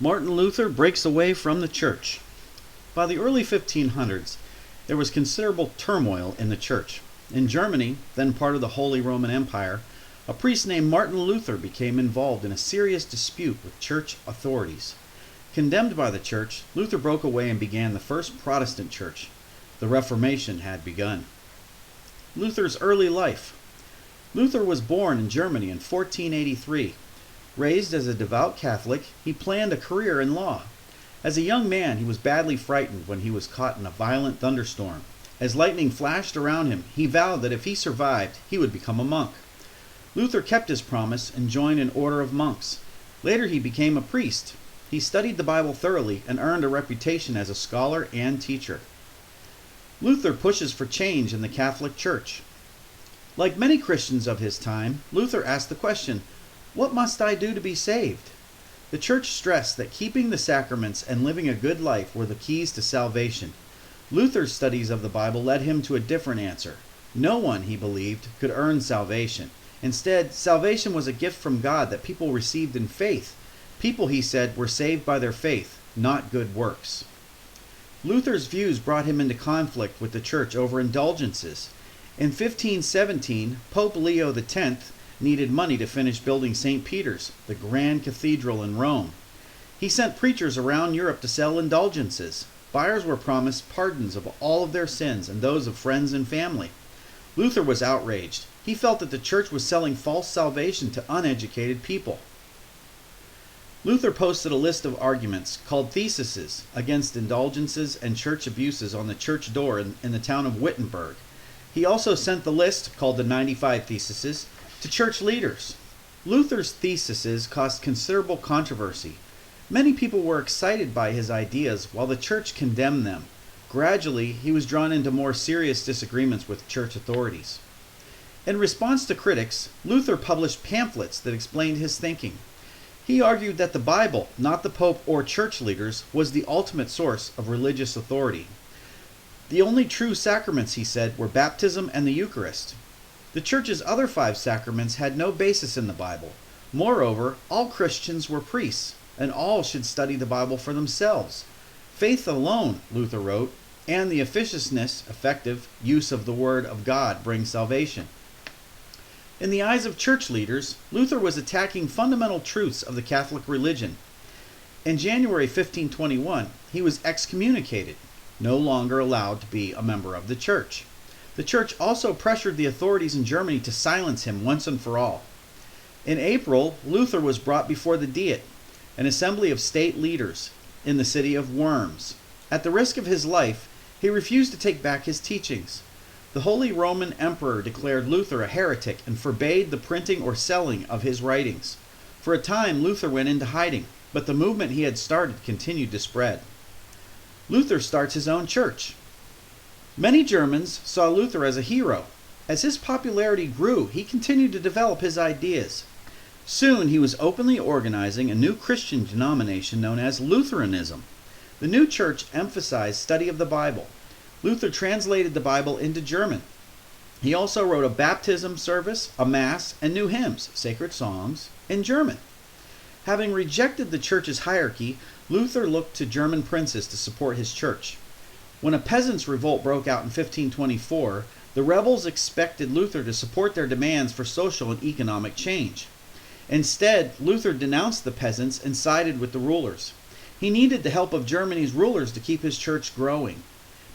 Martin Luther breaks away from the church. By the early 1500s, there was considerable turmoil in the church. In Germany, then part of the Holy Roman Empire, a priest named Martin Luther became involved in a serious dispute with church authorities. Condemned by the church, Luther broke away and began the first Protestant church. The Reformation had begun. Luther's early life. Luther was born in Germany in 1483. Raised as a devout Catholic, he planned a career in law. As a young man, he was badly frightened when he was caught in a violent thunderstorm. As lightning flashed around him, he vowed that if he survived, he would become a monk. Luther kept his promise and joined an order of monks. Later he became a priest. He studied the Bible thoroughly and earned a reputation as a scholar and teacher. Luther pushes for change in the Catholic Church. Like many Christians of his time, Luther asked the question, "What must I do to be saved?" The church stressed that keeping the sacraments and living a good life were the keys to salvation. Luther's studies of the Bible led him to a different answer. No one, he believed, could earn salvation. Instead, salvation was a gift from God that people received in faith. People, he said, were saved by their faith, not good works. Luther's views brought him into conflict with the church over indulgences. In 1517, Pope Leo X needed money to finish building St. Peter's, the grand cathedral in Rome. He sent preachers around Europe to sell indulgences. Buyers were promised pardons of all of their sins and those of friends and family. Luther was outraged. He felt that the church was selling false salvation to uneducated people. Luther posted a list of arguments called theses against indulgences and church abuses on the church door in the town of Wittenberg. He also sent the list, called the 95 Theses, to church leaders. Luther's theses caused considerable controversy. Many people were excited by his ideas while the church condemned them. Gradually, he was drawn into more serious disagreements with church authorities. In response to critics, Luther published pamphlets that explained his thinking. He argued that the Bible, not the Pope or church leaders, was the ultimate source of religious authority. The only true sacraments, he said, were baptism and the Eucharist. The church's other 5 sacraments had no basis in the Bible. Moreover, all Christians were priests, and all should study the Bible for themselves. Faith alone, Luther wrote, and the effective use of the Word of God brings salvation. In the eyes of church leaders, Luther was attacking fundamental truths of the Catholic religion. In January 1521, he was excommunicated, no longer allowed to be a member of the church. The church also pressured the authorities in Germany to silence him once and for all. In April, Luther was brought before the Diet, an assembly of state leaders, in the city of Worms. At the risk of his life, he refused to take back his teachings. The Holy Roman Emperor declared Luther a heretic and forbade the printing or selling of his writings. For a time, Luther went into hiding, but the movement he had started continued to spread. Luther starts his own church. Many Germans saw Luther as a hero. As his popularity grew, he continued to develop his ideas. Soon he was openly organizing a new Christian denomination known as Lutheranism. The new church emphasized study of the Bible. Luther translated the Bible into German. He also wrote a baptism service, a mass, and new hymns, sacred songs, in German. Having rejected the church's hierarchy, Luther looked to German princes to support his church. When a peasants' revolt broke out in 1524, the rebels expected Luther to support their demands for social and economic change. Instead, Luther denounced the peasants and sided with the rulers. He needed the help of Germany's rulers to keep his church growing.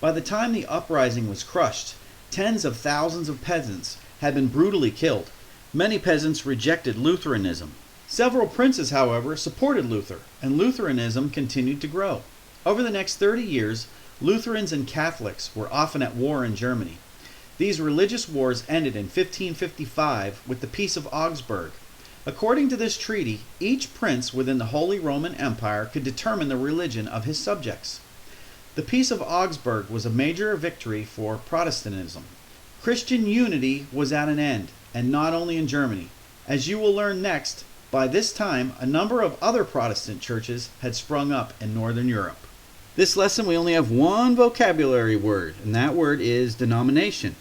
By the time the uprising was crushed, tens of thousands of peasants had been brutally killed. Many peasants rejected Lutheranism. Several princes, however, supported Luther, and Lutheranism continued to grow. Over the next 30 years, Lutherans and Catholics were often at war in Germany. These religious wars ended in 1555 with the Peace of Augsburg. According to this treaty, each prince within the Holy Roman Empire could determine the religion of his subjects. The Peace of Augsburg was a major victory for Protestantism. Christian unity was at an end, and not only in Germany. As you will learn next, by this time, a number of other Protestant churches had sprung up in Northern Europe. This lesson we only have one vocabulary word, and that word is denomination.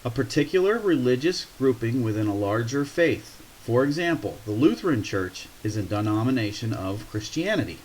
A particular religious grouping within a larger faith. For example, the Lutheran Church is a denomination of Christianity.